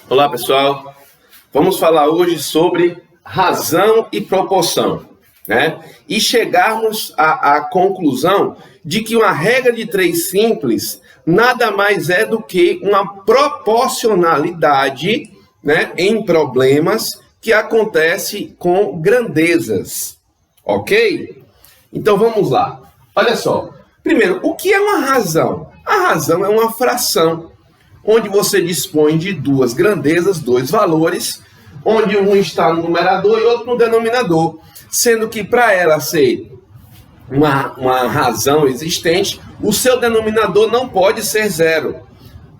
Olá, pessoal. Vamos falar hoje sobre razão e proporção, né? E chegarmos à conclusão de que uma regra de 3 simples nada mais é do que uma proporcionalidade, né, em problemas que acontece com grandezas, ok? Então vamos lá. Olha só. Primeiro, o que é uma razão? A razão é uma fração, onde você dispõe de duas grandezas, dois valores, onde um está no numerador e outro no denominador, sendo que para ela ser uma razão existente, o seu denominador não pode ser zero.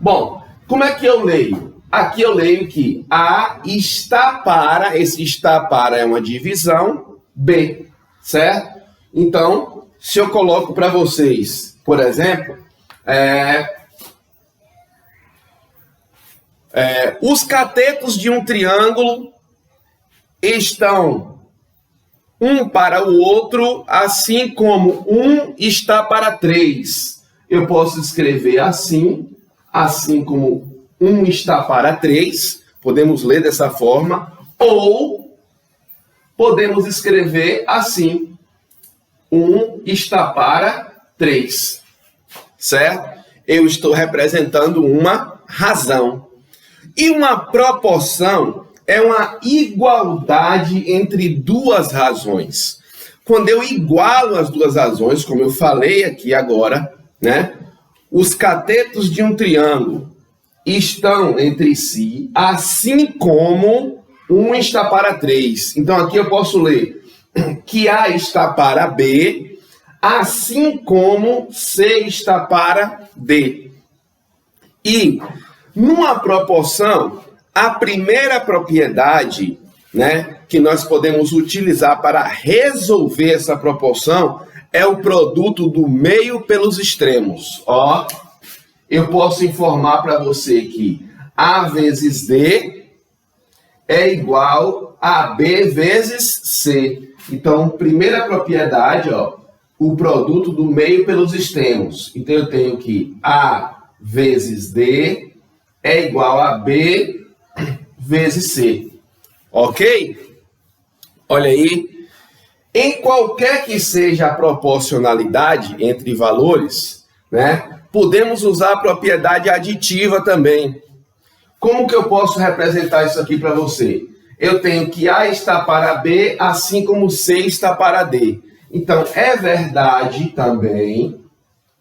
Bom, como é que eu leio? Aqui eu leio que A está para, esse está para é uma divisão, B, certo? Então, se eu coloco para vocês, por exemplo, os catetos de um triângulo estão um para o outro, assim como um está para 3. Eu posso escrever assim como um está para 3, podemos ler dessa forma, ou podemos escrever assim, um está para 3, certo? Eu estou representando uma razão. E uma proporção é uma igualdade entre duas razões. Quando eu igualo as duas razões, como eu falei aqui agora, né? Os catetos de um triângulo estão entre si, assim como um está para 3. Então aqui eu posso ler que A está para B, assim como C está para D. E numa proporção, a primeira propriedade, né, que nós podemos utilizar para resolver essa proporção é o produto do meio pelos extremos. Ó, eu posso informar para você que A vezes D é igual a B vezes C. Então, primeira propriedade, ó, o produto do meio pelos extremos. Então, eu tenho que A vezes D é igual a B vezes C. Ok? Olha aí. Em qualquer que seja a proporcionalidade entre valores, né, podemos usar a propriedade aditiva também. Como que eu posso representar isso aqui para você? Eu tenho que A está para B, assim como C está para D. Então, é verdade também,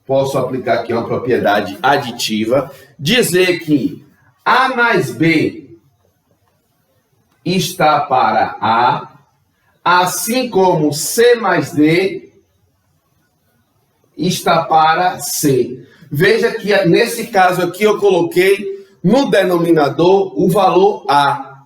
posso aplicar aqui uma propriedade aditiva, dizer que A mais B está para A, assim como C mais D está para C. Veja que nesse caso aqui eu coloquei no denominador o valor A.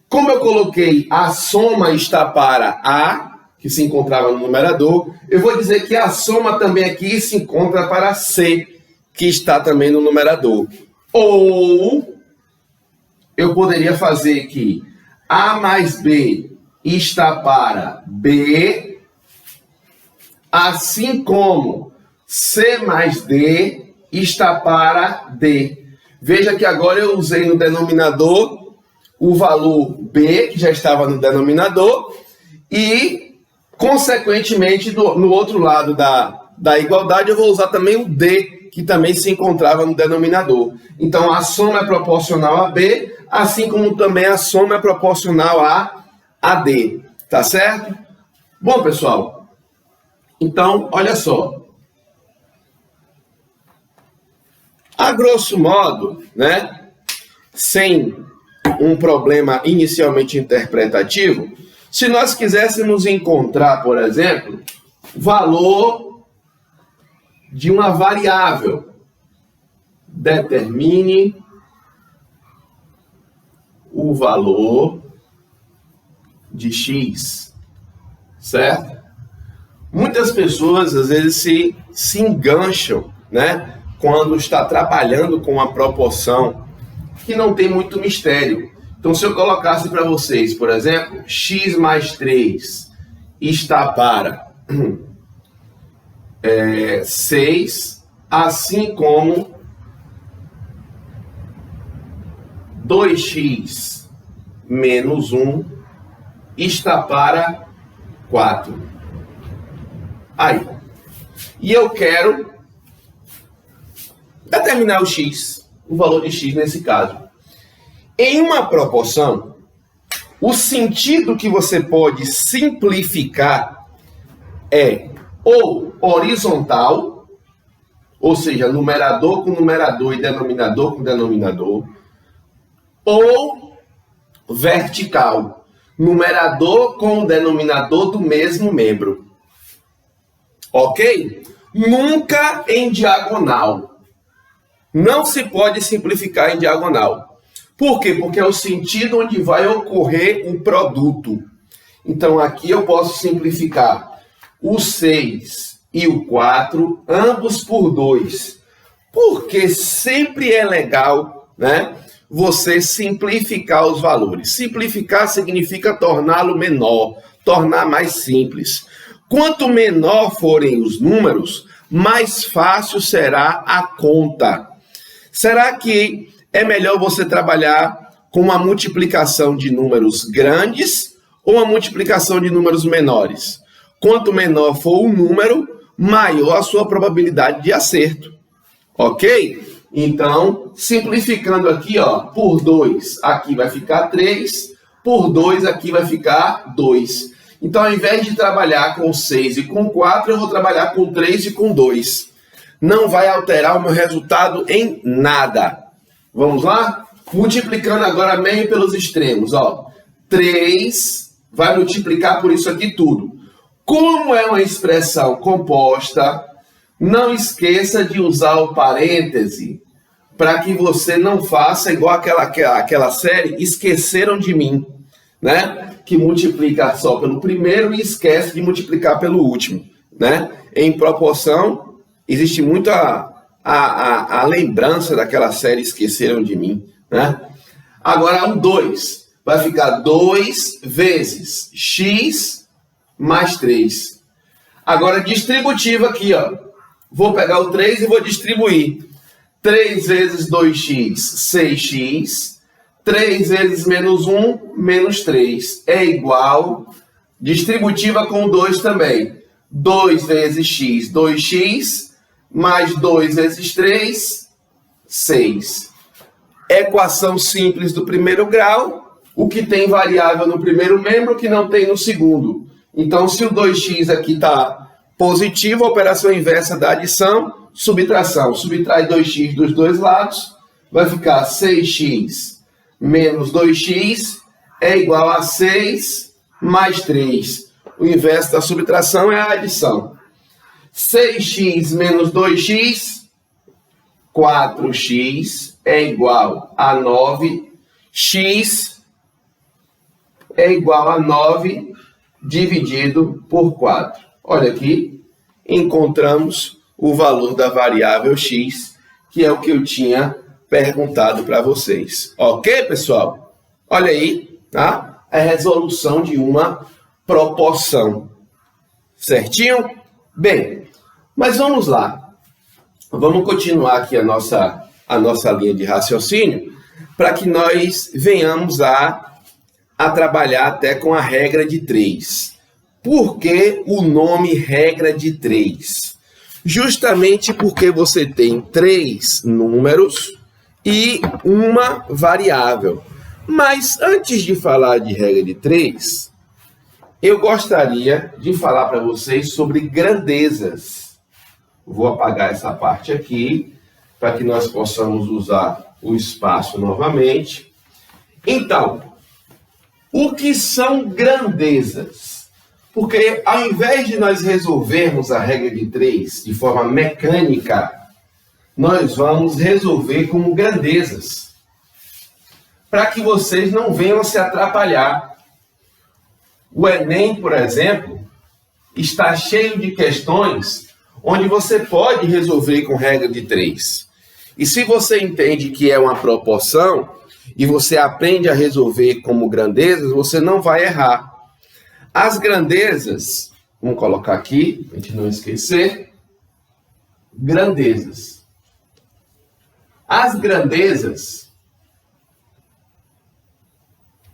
Como eu coloquei a soma está para A, que se encontrava no numerador, eu vou dizer que a soma também aqui se encontra para C, que está também no numerador. Ou eu poderia fazer que A mais B está para B, assim como C mais D está para D. Veja que agora eu usei no denominador o valor B, que já estava no denominador, e, consequentemente, no outro lado da igualdade, eu vou usar também o D, que também se encontrava no denominador. Então, a soma é proporcional a B, assim como também a soma é proporcional a D. Tá certo? Bom, pessoal, então, olha só. A grosso modo, né, sem um problema inicialmente interpretativo, se nós quiséssemos encontrar, por exemplo, valor de uma variável, determine o valor de x, certo? Muitas pessoas, às vezes, se engancham, né, quando está trabalhando com uma proporção que não tem muito mistério. Então, se eu colocasse para vocês, por exemplo, x mais 3 está para 6, assim como 2x menos 1 está para 4. Aí. E eu quero determinar o x, o valor de x nesse caso. Em uma proporção, o sentido que você pode simplificar é ou horizontal, ou seja, numerador com numerador e denominador com denominador, ou vertical, numerador com o denominador do mesmo membro. Ok? Nunca em diagonal. Não se pode simplificar em diagonal. Por quê? Porque é o sentido onde vai ocorrer o produto. Então, aqui eu posso simplificar o 6 e o 4, ambos por 2. Porque sempre é legal, né, você simplificar os valores. Simplificar significa torná-lo menor, tornar mais simples. Quanto menor forem os números, mais fácil será a conta. Será que é melhor você trabalhar com uma multiplicação de números grandes ou uma multiplicação de números menores? Quanto menor for o número, maior a sua probabilidade de acerto. Ok? Então, simplificando aqui, ó, por 2, aqui vai ficar 3, por 2, aqui vai ficar 2. Então, ao invés de trabalhar com 6 e com 4, eu vou trabalhar com 3 e com 2. Não vai alterar o meu resultado em nada. Vamos lá? Multiplicando agora meio pelos extremos. Ó. 3 vai multiplicar por isso aqui tudo. Como é uma expressão composta, não esqueça de usar o parêntese para que você não faça igual aquela série Esqueceram de Mim, né? Que multiplica só pelo primeiro e esquece de multiplicar pelo último, né? Em proporção, existe muito a lembrança daquela série Esqueceram de Mim, né? Agora, o 2 vai ficar 2 vezes x mais 3. Agora, distributivo aqui, ó. Vou pegar o 3 e vou distribuir. 3 vezes 2x, 6x. 3 vezes menos 1, menos 3. É igual, distributiva com 2 também. 2 vezes x, 2x, mais 2 vezes 3, 6. Equação simples do primeiro grau, o que tem variável no primeiro membro que não tem no segundo. Então, se o 2x aqui está positivo, a operação inversa da adição, subtração. Subtrai 2x dos dois lados, vai ficar 6x menos 2x é igual a 6 mais 3. O inverso da subtração é a adição. 6x menos 2x, 4x é igual a 9. X é igual a 9 dividido por 4. Olha aqui, encontramos o valor da variável x, que é o que eu tinha perguntado para vocês. Ok, pessoal? Olha aí, tá? A resolução de uma proporção. Certinho? Bem, mas vamos lá. Vamos continuar aqui a nossa linha de raciocínio para que nós venhamos a trabalhar até com a regra de 3. Por que o nome regra de 3? Justamente porque você tem 3 números e uma variável. Mas antes de falar de regra de 3, eu gostaria de falar para vocês sobre grandezas. Vou apagar essa parte aqui para que nós possamos usar o espaço novamente. Então, o que são grandezas? Porque ao invés de nós resolvermos a regra de 3 de forma mecânica, nós vamos resolver como grandezas, para que vocês não venham se atrapalhar. O Enem, por exemplo, está cheio de questões onde você pode resolver com regra de 3. E se você entende que é uma proporção e você aprende a resolver como grandezas, você não vai errar. As grandezas, vamos colocar aqui, para a gente não esquecer, grandezas. As grandezas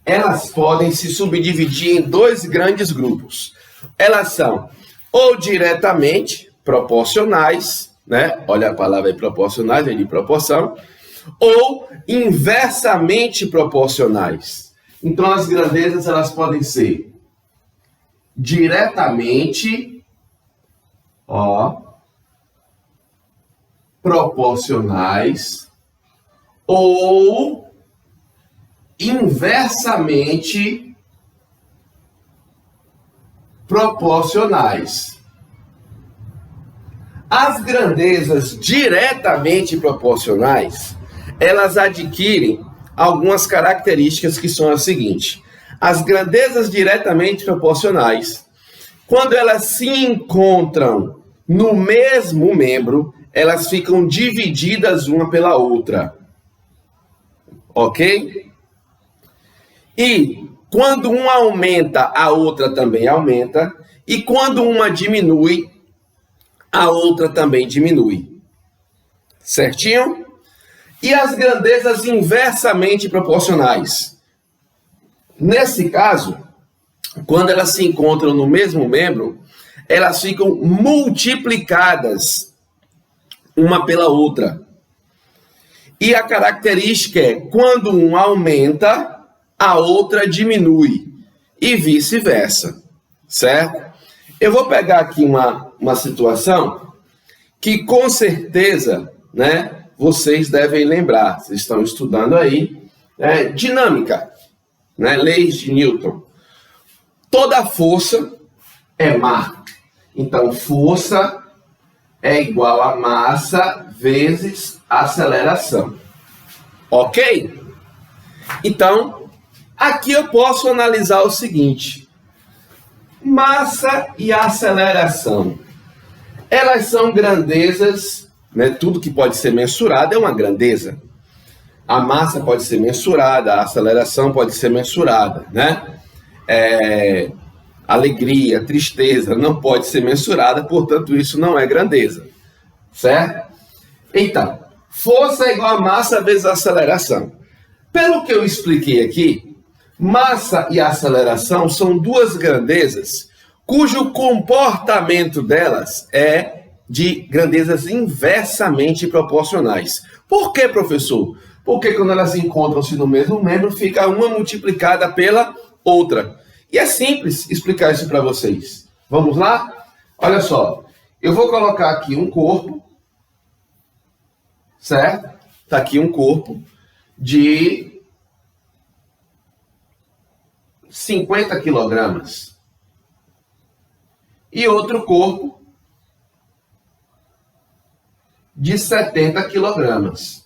elas podem se subdividir em dois grandes grupos. Elas são ou diretamente proporcionais, né? Olha a palavra aí, proporcionais, vem de proporção, ou inversamente proporcionais. Então, as grandezas elas podem ser diretamente proporcionais ou inversamente proporcionais. As grandezas diretamente proporcionais, elas adquirem algumas características que são as seguintes. As grandezas diretamente proporcionais, quando elas se encontram no mesmo membro, elas ficam divididas uma pela outra. Ok? E quando uma aumenta, a outra também aumenta. E quando uma diminui, a outra também diminui. Certinho? E as grandezas inversamente proporcionais. Nesse caso, quando elas se encontram no mesmo membro, elas ficam multiplicadas uma pela outra. E a característica é, quando um aumenta, a outra diminui. E vice-versa. Certo? Eu vou pegar aqui uma situação que com certeza, né, vocês devem lembrar. Vocês estão estudando aí, né, dinâmica, né, leis de Newton. Toda força é má. Então, força é igual a massa vezes aceleração. Ok? Então, aqui eu posso analisar o seguinte. Massa e aceleração. Elas são grandezas, né? Tudo que pode ser mensurado é uma grandeza. A massa pode ser mensurada, a aceleração pode ser mensurada, né? Alegria, tristeza não pode ser mensurada, portanto, isso não é grandeza. Certo? Então, força é igual a massa vezes aceleração. Pelo que eu expliquei aqui, massa e aceleração são duas grandezas cujo comportamento delas é de grandezas inversamente proporcionais. Por que, professor? Porque quando elas encontram-se no mesmo membro, fica uma multiplicada pela outra. E é simples explicar isso para vocês. Vamos lá? Olha só, eu vou colocar aqui um corpo, certo? Está aqui um corpo de 50 quilogramas. E outro corpo de 70 quilogramas.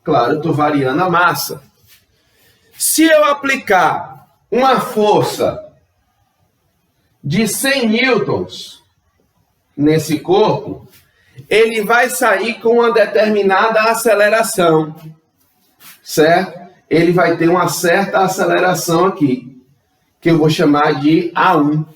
Claro, eu estou variando a massa. Se eu aplicar uma força de 100 newtons nesse corpo, ele vai sair com uma determinada aceleração, certo? Ele vai ter uma certa aceleração aqui, que eu vou chamar de A1.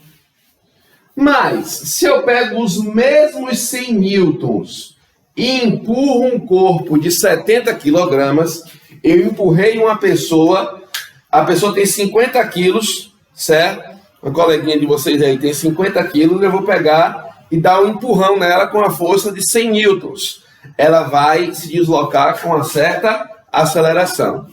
Mas, se eu pego os mesmos 100 newtons e empurro um corpo de 70 quilogramas, eu empurrei uma pessoa, a pessoa tem 50 quilos, certo? Uma coleguinha de vocês aí tem 50 quilos, eu vou pegar e dar um empurrão nela com a força de 100 newtons. Ela vai se deslocar com uma certa aceleração.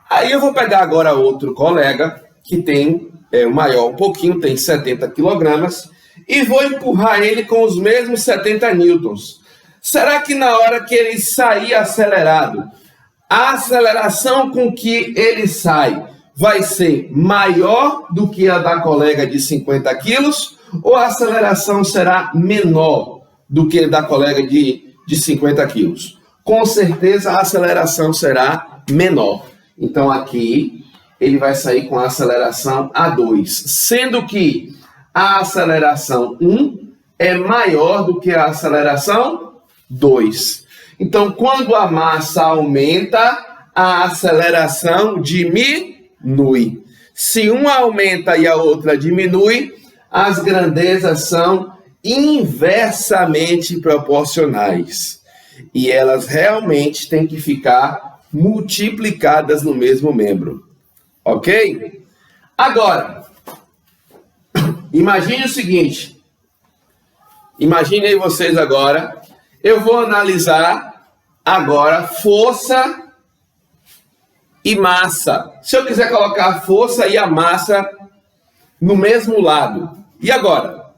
Aí eu vou pegar agora outro colega que tem o maior um pouquinho, tem 70 quilogramas, e vou empurrar ele com os mesmos 70 newtons. Será que na hora que ele sair acelerado, a aceleração com que ele sai vai ser maior do que a da colega de 50 quilos, ou a aceleração será menor do que a da colega de 50 quilos? Com certeza a aceleração será menor. Então aqui ele vai sair com a aceleração A2, sendo que a aceleração 1 é maior do que a aceleração 2. Então, quando a massa aumenta, a aceleração diminui. Se uma aumenta e a outra diminui, as grandezas são inversamente proporcionais. E elas realmente têm que ficar multiplicadas no mesmo membro. Ok? Agora, imagine o seguinte. Imaginem vocês agora. Eu vou analisar agora força e massa. Se eu quiser colocar a força e a massa no mesmo lado. E agora?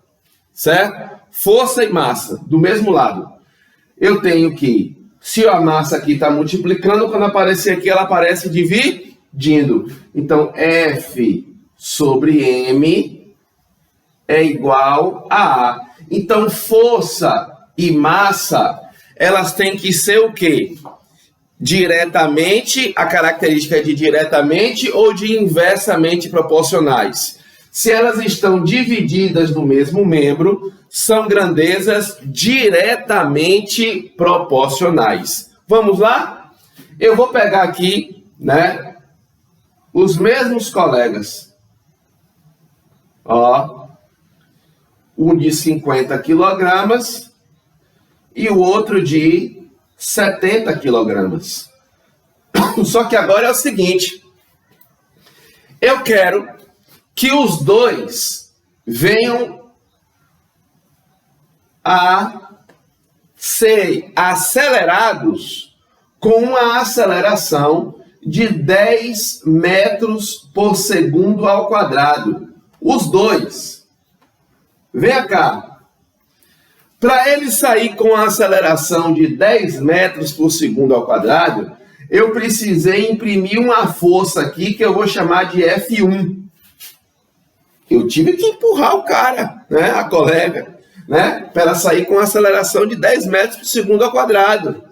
Certo? Força e massa do mesmo lado. Eu tenho que, se a massa aqui está multiplicando, quando aparecer aqui, ela aparece dividindo. Então, F sobre M é igual a A. Então, força e massa, elas têm que ser o quê? Diretamente, a característica é de diretamente ou de inversamente proporcionais. Se elas estão divididas no mesmo membro, são grandezas diretamente proporcionais. Vamos lá? Eu vou pegar aqui, né, os mesmos colegas. Ó, um de 50 quilogramas e o outro de 70 quilogramas. Só que agora é o seguinte, eu quero que os dois venham a ser acelerados com uma aceleração de 10 metros por segundo ao quadrado. Os dois. Vem cá. Para ele sair com a aceleração de 10 metros por segundo ao quadrado, eu precisei imprimir uma força aqui que eu vou chamar de F1. Eu tive que empurrar o cara, né, a colega, né, para ela sair com a aceleração de 10 metros por segundo ao quadrado.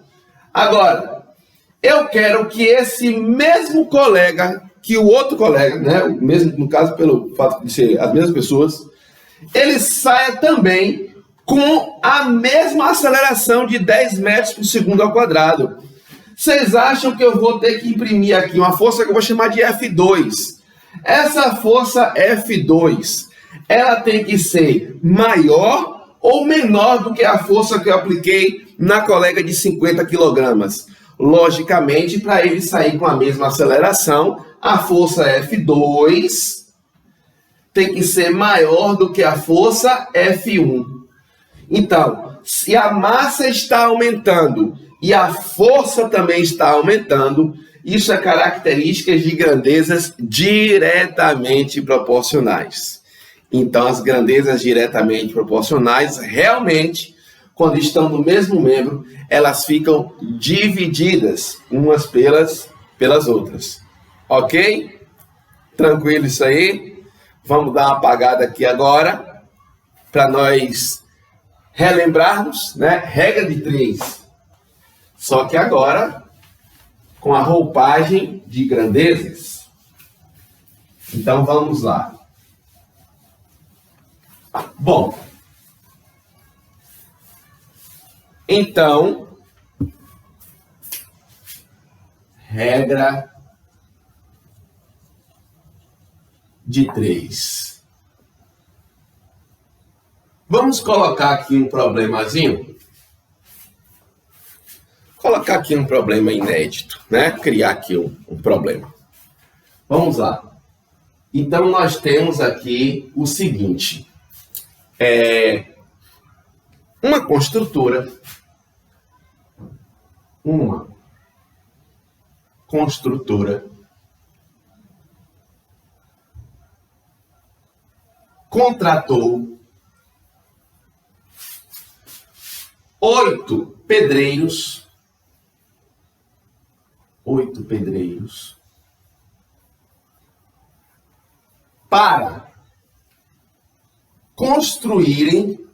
Agora, eu quero que esse mesmo colega, que o outro colega, né, o mesmo, no caso pelo fato de ser as mesmas pessoas, ele saia também com a mesma aceleração de 10 metros por segundo ao quadrado. Vocês acham que eu vou ter que imprimir aqui uma força que eu vou chamar de F2? Essa força F2, ela tem que ser maior ou menor do que a força que eu apliquei na colega de 50 quilogramas? Logicamente, para ele sair com a mesma aceleração, a força F2 tem que ser maior do que a força F1. Então, se a massa está aumentando e a força também está aumentando, isso é características de grandezas diretamente proporcionais. Então, as grandezas diretamente proporcionais, realmente, quando estão no mesmo membro, elas ficam divididas umas pelas outras. Ok? Tranquilo isso aí? Vamos dar uma apagada aqui agora, para nós relembrarmos, né? Regra de 3. Só que agora, com a roupagem de grandezas. Então, vamos lá. Bom, então, regra de 3. Vamos colocar aqui um problemazinho. Colocar aqui um problema inédito, né? Criar aqui um problema. Vamos lá. Então, nós temos aqui o seguinte. Uma construtora contratou 8 pedreiros para construírem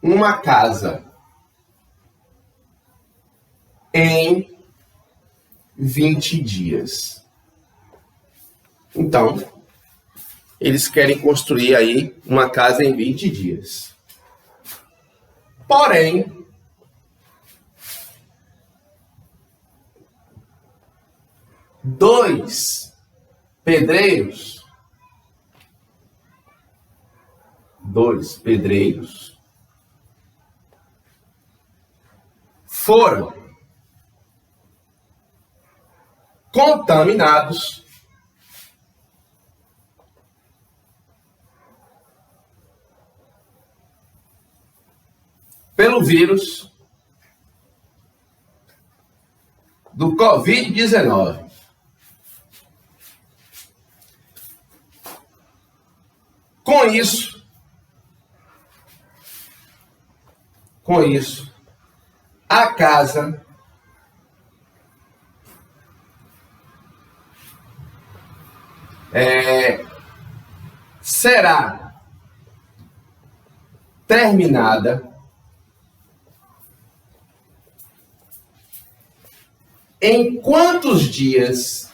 uma casa em 20 dias. Então, eles querem construir aí uma casa em 20 dias. Porém, dois pedreiros foram contaminados pelo vírus do Covid-19. Com isso, a casa será terminada em quantos dias?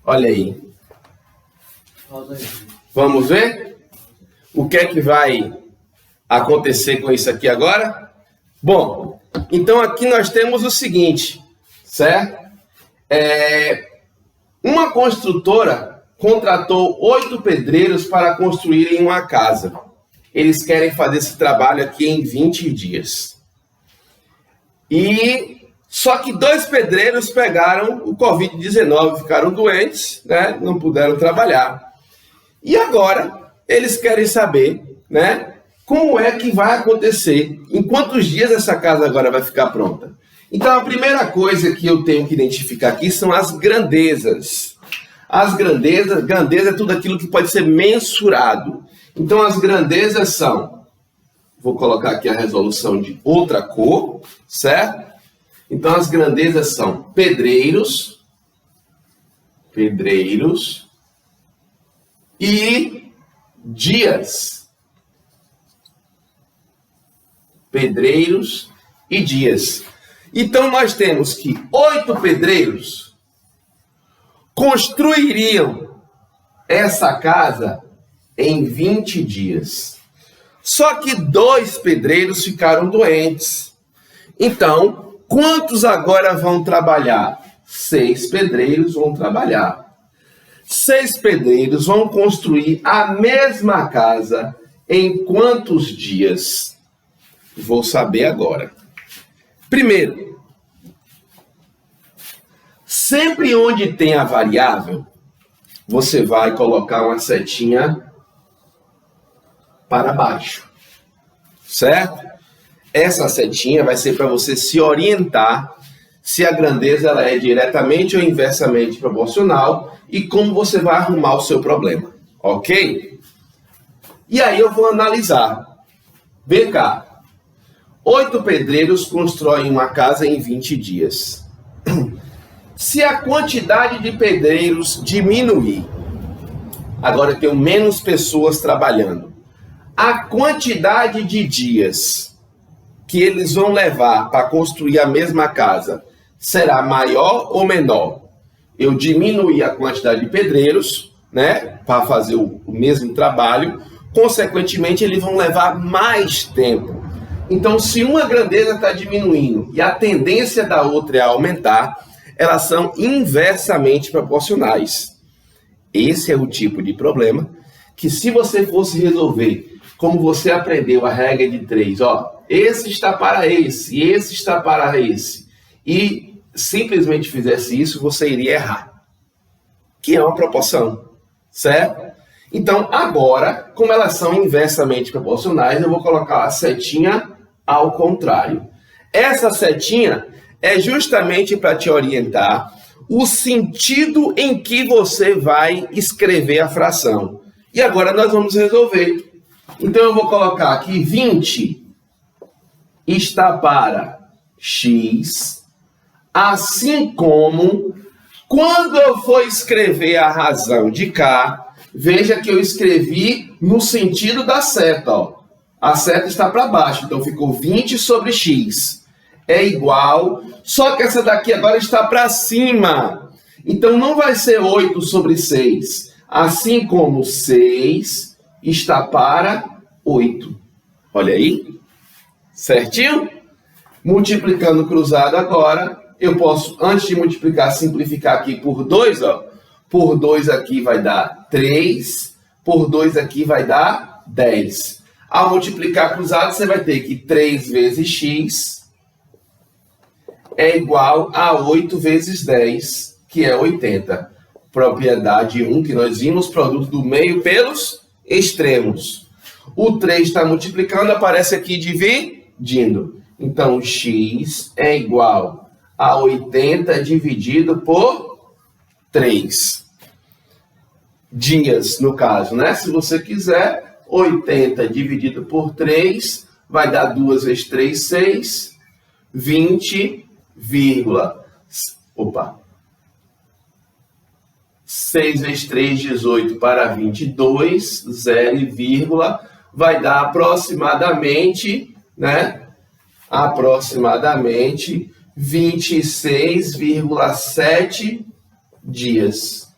Olha aí. Vamos ver o que é que vai acontecer com isso aqui agora? Bom, então aqui nós temos o seguinte, certo? Uma construtora contratou 8 pedreiros para construírem uma casa. Eles querem fazer esse trabalho aqui em 20 dias. Só que 2 pedreiros pegaram o Covid-19, ficaram doentes, né? Não puderam trabalhar. E agora eles querem saber, né? Como é que vai acontecer? Em quantos dias essa casa agora vai ficar pronta? Então a primeira coisa que eu tenho que identificar aqui são as grandezas. As grandezas é tudo aquilo que pode ser mensurado. Então as grandezas são, vou colocar aqui a resolução de outra cor, certo? Então as grandezas são pedreiros e dias. Pedreiros e dias. Então nós temos que 8 pedreiros construiriam essa casa em 20 dias. Só que 2 pedreiros ficaram doentes. Então, quantos agora vão trabalhar? 6 pedreiros vão trabalhar. 6 pedreiros vão construir a mesma casa em quantos dias? Vou saber agora. Primeiro, sempre onde tem a variável, você vai colocar uma setinha para baixo, certo? Essa setinha vai ser para você se orientar se a grandeza ela é diretamente ou inversamente proporcional e como você vai arrumar o seu problema, ok? E aí eu vou analisar. Vem cá. 8 pedreiros constroem uma casa em 20 dias. Se a quantidade de pedreiros diminuir, agora eu tenho menos pessoas trabalhando, a quantidade de dias que eles vão levar para construir a mesma casa será maior ou menor? Eu diminuí a quantidade de pedreiros, né, para fazer o mesmo trabalho, consequentemente eles vão levar mais tempo. Então, se uma grandeza está diminuindo e a tendência da outra é aumentar, elas são inversamente proporcionais. Esse é o tipo de problema que, se você fosse resolver, como você aprendeu a regra de 3, esse está para esse, e esse está para esse, e simplesmente fizesse isso, você iria errar, que é uma proporção, certo? Então, agora, como elas são inversamente proporcionais, eu vou colocar a setinha ao contrário. Essa setinha é justamente para te orientar o sentido em que você vai escrever a fração. E agora nós vamos resolver. Então eu vou colocar aqui 20 está para x, assim como quando eu for escrever a razão de k, veja que eu escrevi no sentido da seta, A seta está para baixo, então ficou 20 sobre x. É igual, só que essa daqui agora está para cima. Então não vai ser 8 sobre 6. Assim como 6 está para 8. Olha aí. Certinho? Multiplicando cruzado agora, eu posso, antes de multiplicar, simplificar aqui por 2. Por 2 aqui vai dar 3. Por 2 aqui vai dar 10. Ao multiplicar cruzado, você vai ter que 3 vezes x é igual a 8 vezes 10, que é 80. Propriedade 1, que nós vimos, produto do meio pelos extremos. O 3 está multiplicando, aparece aqui dividindo. Então, x é igual a 80 dividido por 3. Dias, no caso, né? Se você quiser, 80 dividido por 3 vai dar 2 vezes 3, 6, 20, 6 vezes 3, 18 para 22, 0, vai dar aproximadamente, né? Aproximadamente 26,7 dias.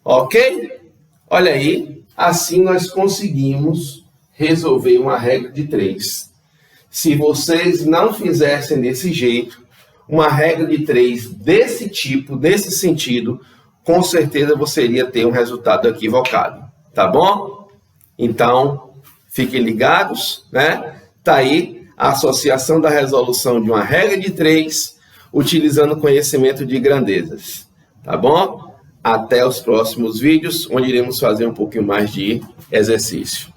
Ok? Olha aí, assim nós conseguimos resolver uma regra de 3. Se vocês não fizessem desse jeito, uma regra de 3 desse tipo, desse sentido, com certeza você iria ter um resultado equivocado, tá bom? Então, fiquem ligados, né? Tá aí a associação da resolução de uma regra de 3, utilizando conhecimento de grandezas, tá bom? Até os próximos vídeos, onde iremos fazer um pouquinho mais de exercício.